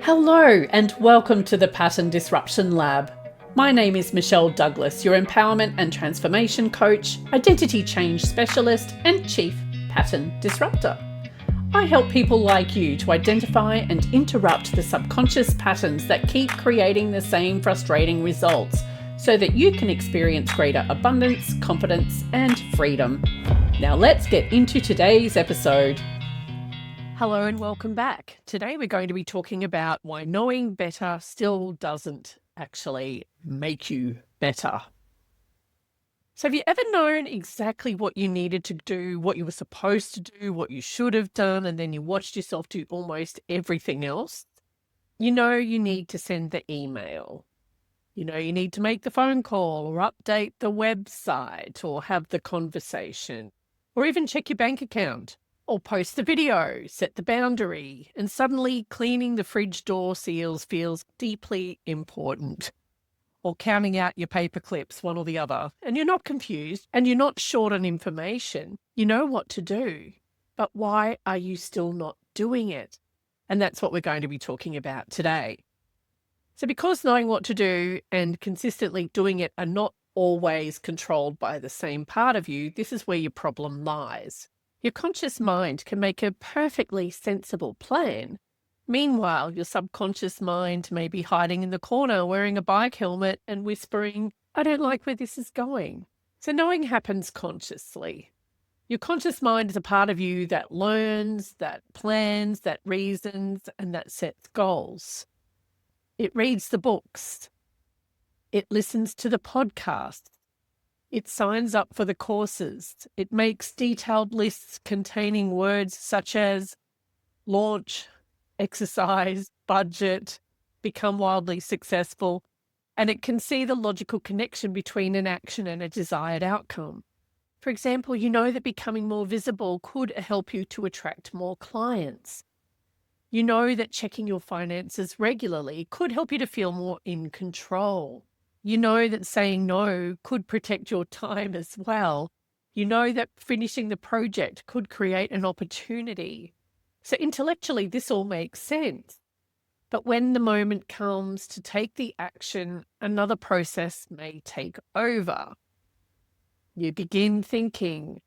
Hello and welcome to the Pattern Disruption Lab. My name is Michelle Douglas, your empowerment and transformation coach, identity change specialist, and chief pattern disruptor. I help people like you to identify and interrupt the subconscious patterns that keep creating the same frustrating results so that you can experience greater abundance, confidence, and freedom. Now let's get into today's episode. Hello and welcome back. Today we're going to be talking about why knowing better still doesn't actually make you better. So have you ever known exactly what you needed to do, what you were supposed to do, what you should have done, and then you watched yourself do almost everything else? You know you need to send the email. You know you need to make the phone call or update the website or have the conversation or even check your bank account. Or post the video, set the boundary, and suddenly cleaning the fridge door seals feels deeply important. Or counting out your paper clips, one or the other. And you're not confused and you're not short on information. You know what to do. But why are you still not doing it? And that's what we're going to be talking about today. So because knowing what to do and consistently doing it are not always controlled by the same part of you, this is where your problem lies. Your conscious mind can make a perfectly sensible plan. Meanwhile, your subconscious mind may be hiding in the corner wearing a bike helmet and whispering, "I don't like where this is going." So knowing happens consciously. Your conscious mind is a part of you that learns, that plans, that reasons, and that sets goals. It reads the books. It listens to the podcasts. It signs up for the courses. It makes detailed lists containing words such as launch, exercise, budget, become wildly successful, and it can see the logical connection between an action and a desired outcome. For example, you know that becoming more visible could help you to attract more clients. You know that checking your finances regularly could help you to feel more in control. You know that saying no could protect your time as well. You know that finishing the project could create an opportunity. So intellectually, this all makes sense. But when the moment comes to take the action, another process may take over. You begin thinking,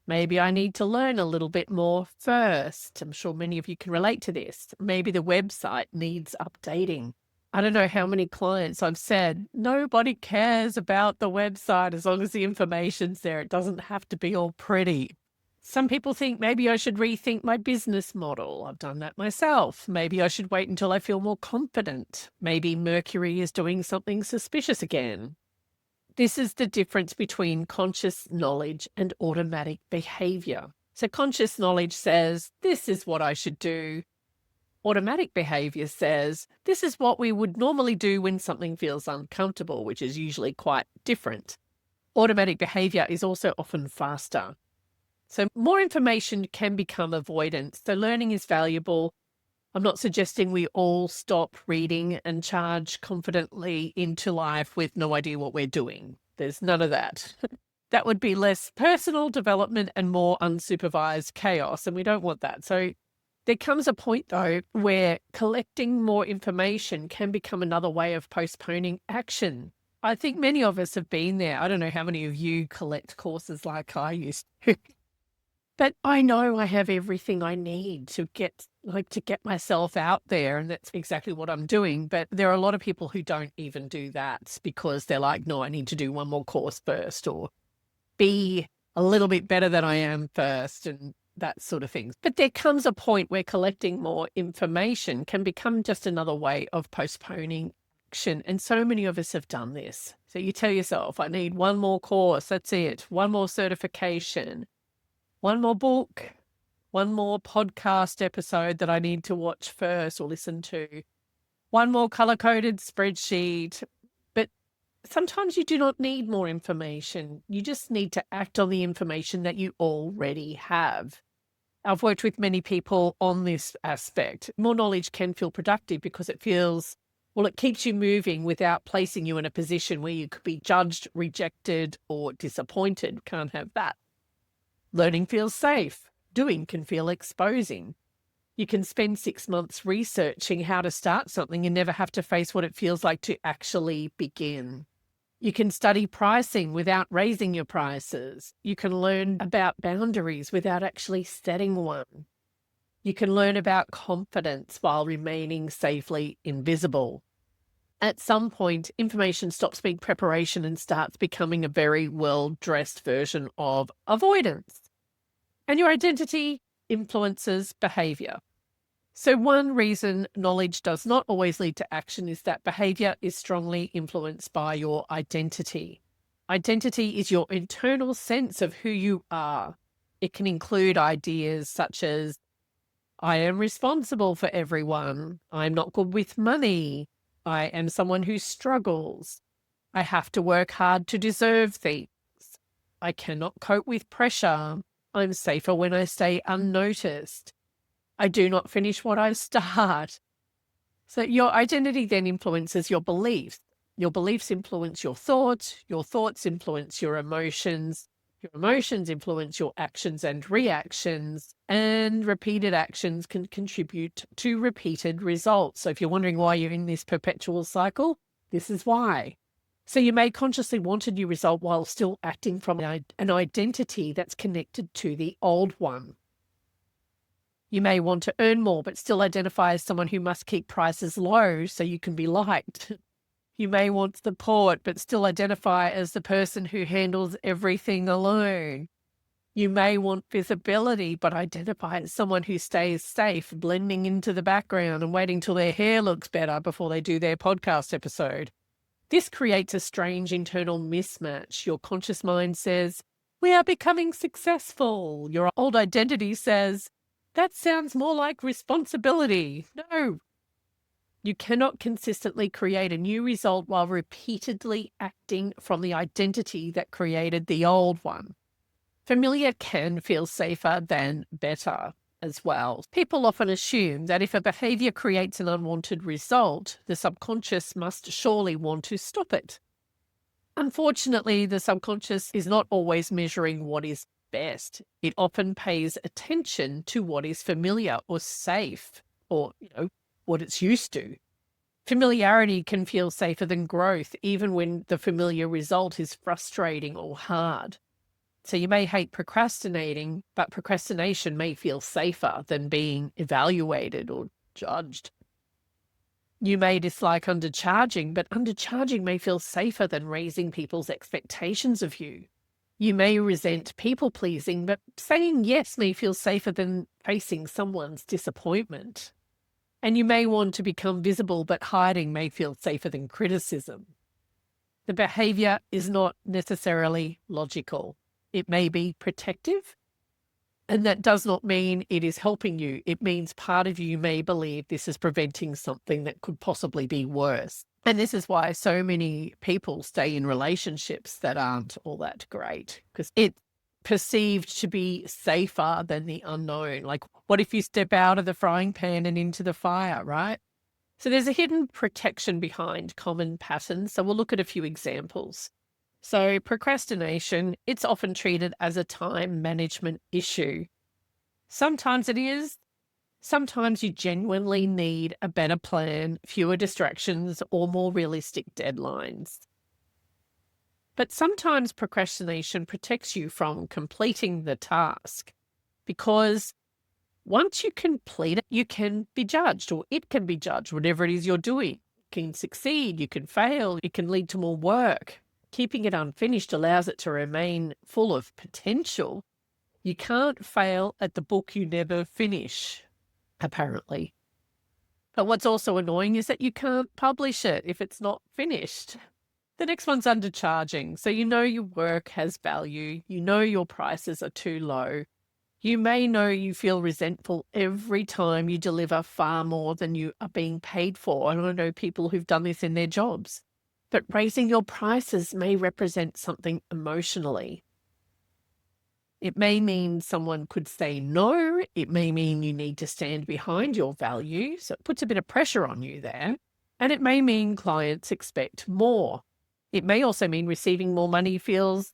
maybe I need to learn a little bit more first. I'm sure many of you can relate to this. Maybe the website needs updating. I don't know how many clients I've said, nobody cares about the website as long as the information's there. It doesn't have to be all pretty. Some people think maybe I should rethink my business model. I've done that myself. Maybe I should wait until I feel more confident. Maybe Mercury is doing something suspicious again. This is the difference between conscious knowledge and automatic behavior. So conscious knowledge says, this is what I should do. Automatic behavior says, this is what we would normally do when something feels uncomfortable, which is usually quite different. Automatic behavior is also often faster. So more information can become avoidance. So learning is valuable. I'm not suggesting we all stop reading and charge confidently into life with no idea what we're doing. There's none of that. That would be less personal development and more unsupervised chaos, and we don't want that. So there comes a point, though, where collecting more information can become another way of postponing action. I think many of us have been there. I don't know how many of you collect courses like I used to. But I know I have everything I need to get myself out there, and that's exactly what I'm doing. But there are a lot of people who don't even do that because they're like, no, I need to do one more course first or be a little bit better than I am first and that sort of thing. But there comes a point where collecting more information can become just another way of postponing action. And so many of us have done this. So you tell yourself, I need one more course. That's it. One more certification, one more book, one more podcast episode that I need to watch first or listen to, one more color-coded spreadsheet. But sometimes you do not need more information. You just need to act on the information that you already have. I've worked with many people on this aspect. More knowledge can feel productive because it feels, well, it keeps you moving without placing you in a position where you could be judged, rejected, or disappointed. Can't have that. Learning feels safe. Doing can feel exposing. You can spend 6 months researching how to start something and never have to face what it feels like to actually begin. You can study pricing without raising your prices. You can learn about boundaries without actually setting one. You can learn about confidence while remaining safely invisible. At some point, information stops being preparation and starts becoming a very well-dressed version of avoidance. And your identity influences behavior. So one reason knowledge does not always lead to action is that behavior is strongly influenced by your identity. Identity is your internal sense of who you are. It can include ideas such as, I am responsible for everyone. I'm not good with money. I am someone who struggles. I have to work hard to deserve things. I cannot cope with pressure. I'm safer when I stay unnoticed. I do not finish what I start. So your identity then influences your beliefs. Your beliefs influence your thoughts influence your emotions influence your actions and reactions, and repeated actions can contribute to repeated results. So if you're wondering why you're in this perpetual cycle, this is why. So you may consciously want a new result while still acting from an identity that's connected to the old one. You may want to earn more, but still identify as someone who must keep prices low so you can be liked. You may want support, but still identify as the person who handles everything alone. You may want visibility, but identify as someone who stays safe, blending into the background and waiting till their hair looks better before they do their podcast episode. This creates a strange internal mismatch. Your conscious mind says, we are becoming successful. Your old identity says, that sounds more like responsibility. No. You cannot consistently create a new result while repeatedly acting from the identity that created the old one. Familiar can feel safer than better as well. People often assume that if a behavior creates an unwanted result, the subconscious must surely want to stop it. Unfortunately, the subconscious is not always measuring what is best. It often pays attention to what is familiar or safe, or, what it's used to. Familiarity can feel safer than growth, even when the familiar result is frustrating or hard. So you may hate procrastinating, but procrastination may feel safer than being evaluated or judged. You may dislike undercharging, but undercharging may feel safer than raising people's expectations of you. You may resent people-pleasing, but saying yes may feel safer than facing someone's disappointment. And you may want to become visible, but hiding may feel safer than criticism. The behavior is not necessarily logical. It may be protective, and that does not mean it is helping you. It means part of you may believe this is preventing something that could possibly be worse. And this is why so many people stay in relationships that aren't all that great, because it's perceived to be safer than the unknown. Like, what if you step out of the frying pan and into the fire, right? So there's a hidden protection behind common patterns. So we'll look at a few examples. So procrastination, it's often treated as a time management issue. Sometimes it is. Sometimes you genuinely need a better plan, fewer distractions, or more realistic deadlines. But sometimes procrastination protects you from completing the task, because once you complete it, you can be judged, or it can be judged, whatever it is you're doing. You can succeed, you can fail, it can lead to more work. Keeping it unfinished allows it to remain full of potential. You can't fail at the book you never finish, apparently. But what's also annoying is that you can't publish it if it's not finished. The next one's undercharging. So you know your work has value. You know your prices are too low. You may know you feel resentful every time you deliver far more than you are being paid for. And I know people who've done this in their jobs. But raising your prices may represent something emotionally. It may mean someone could say no. It may mean you need to stand behind your value. So it puts a bit of pressure on you there. And it may mean clients expect more. It may also mean receiving more money feels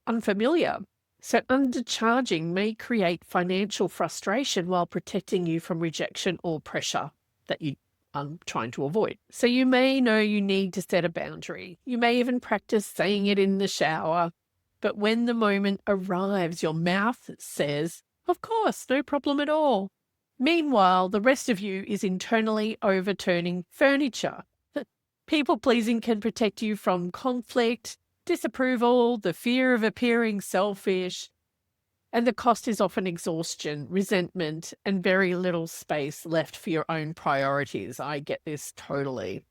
unfamiliar. So undercharging may create financial frustration while protecting you from rejection or pressure that you are trying to avoid. So you may know you need to set a boundary. You may even practice saying it in the shower. But when the moment arrives, your mouth says, of course, no problem at all. Meanwhile, the rest of you is internally overturning furniture. People pleasing can protect you from conflict, disapproval, the fear of appearing selfish, and the cost is often exhaustion, resentment, and very little space left for your own priorities. I get this totally.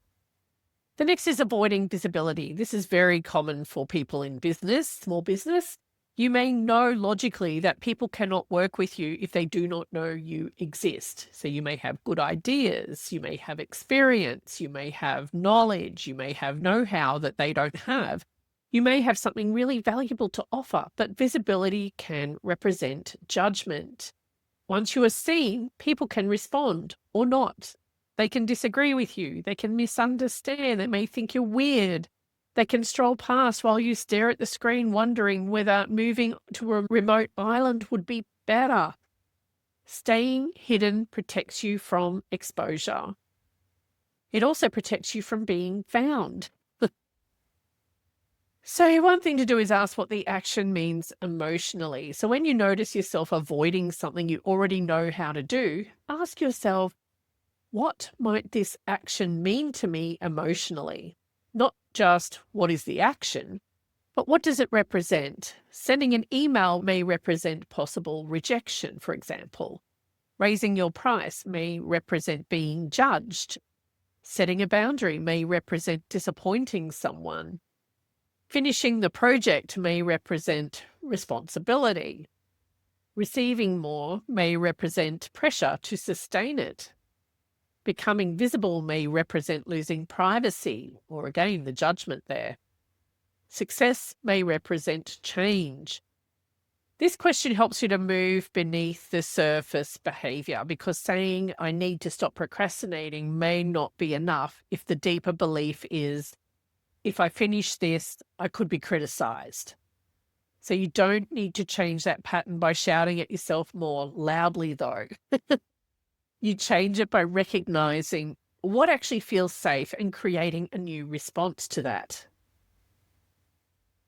The next is avoiding visibility. This is very common for people in business, small business. You may know logically that people cannot work with you if they do not know you exist. So you may have good ideas, you may have experience, you may have knowledge, you may have know-how that they don't have. You may have something really valuable to offer, but visibility can represent judgment. Once you are seen, people can respond or not. They can disagree with you. They can misunderstand. They may think you're weird. They can stroll past while you stare at the screen, wondering whether moving to a remote island would be better. Staying hidden protects you from exposure. It also protects you from being found. So one thing to do is ask what the action means emotionally. So when you notice yourself avoiding something you already know how to do, ask yourself, what might this action mean to me emotionally? Not just what is the action, but what does it represent? Sending an email may represent possible rejection, for example. Raising your price may represent being judged. Setting a boundary may represent disappointing someone. Finishing the project may represent responsibility. Receiving more may represent pressure to sustain it. Becoming visible may represent losing privacy, or again, the judgment there. Success may represent change. This question helps you to move beneath the surface behaviour, because saying I need to stop procrastinating may not be enough if the deeper belief is, if I finish this, I could be criticised. So you don't need to change that pattern by shouting at yourself more loudly, though. You change it by recognizing what actually feels safe and creating a new response to that.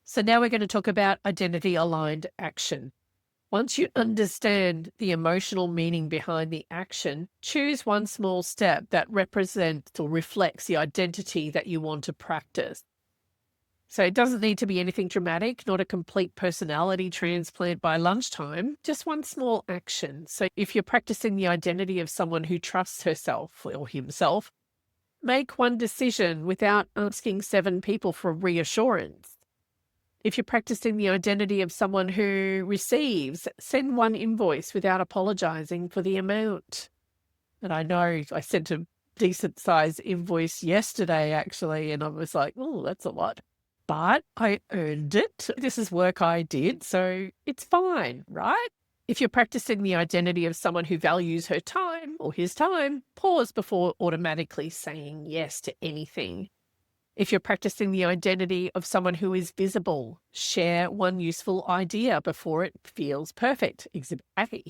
So now we're going to talk about identity-aligned action. Once you understand the emotional meaning behind the action, choose one small step that represents or reflects the identity that you want to practice. So it doesn't need to be anything dramatic, not a complete personality transplant by lunchtime, just one small action. So if you're practicing the identity of someone who trusts herself or himself, make one decision without asking 7 people for reassurance. If you're practicing the identity of someone who receives, send one invoice without apologizing for the amount. And I know I sent a decent size invoice yesterday, actually, and I was like, oh, that's a lot. But I earned it. This is work I did, so it's fine, right? If you're practicing the identity of someone who values her time or his time, pause before automatically saying yes to anything. If you're practicing the identity of someone who is visible, share one useful idea before it feels perfect. Exhibit A.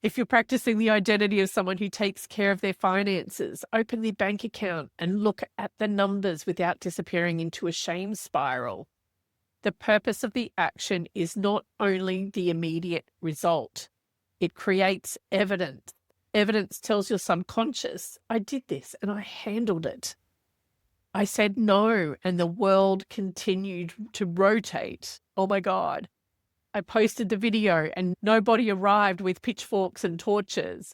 If you're practicing the identity of someone who takes care of their finances, open their bank account and look at the numbers without disappearing into a shame spiral. The purpose of the action is not only the immediate result. It creates evidence. Evidence tells your subconscious, I did this and I handled it. I said no, and the world continued to rotate. Oh my God. I posted the video and nobody arrived with pitchforks and torches.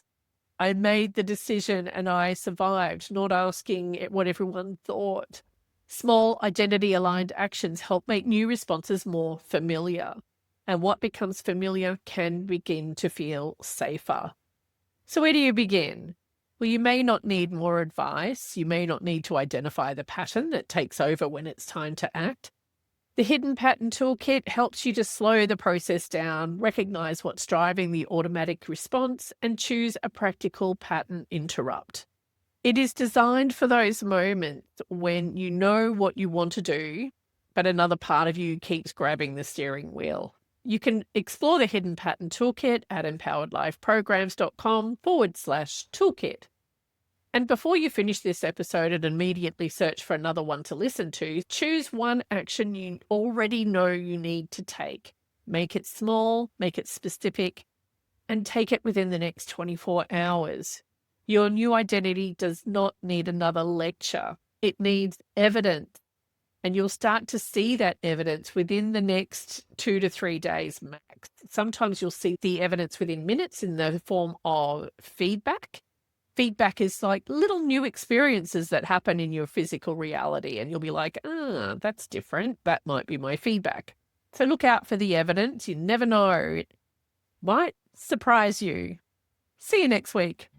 I made the decision and I survived, not asking what everyone thought. Small identity-aligned actions help make new responses more familiar. And what becomes familiar can begin to feel safer. So where do you begin? Well, you may not need more advice. You may not need to identify the pattern that takes over when it's time to act. The Hidden Pattern Toolkit helps you to slow the process down, recognize what's driving the automatic response, and choose a practical pattern interrupt. It is designed for those moments when you know what you want to do, but another part of you keeps grabbing the steering wheel. You can explore the Hidden Pattern Toolkit at empoweredlifeprograms.com/toolkit. And before you finish this episode and immediately search for another one to listen to, choose one action you already know you need to take. Make it small, make it specific, and take it within the next 24 hours. Your new identity does not need another lecture. It needs evidence. And you'll start to see that evidence within the next 2 to 3 days max. Sometimes you'll see the evidence within minutes in the form of feedback. Feedback is like little new experiences that happen in your physical reality. And you'll be like, that's different. That might be my feedback. So look out for the evidence. You never know. It might surprise you. See you next week.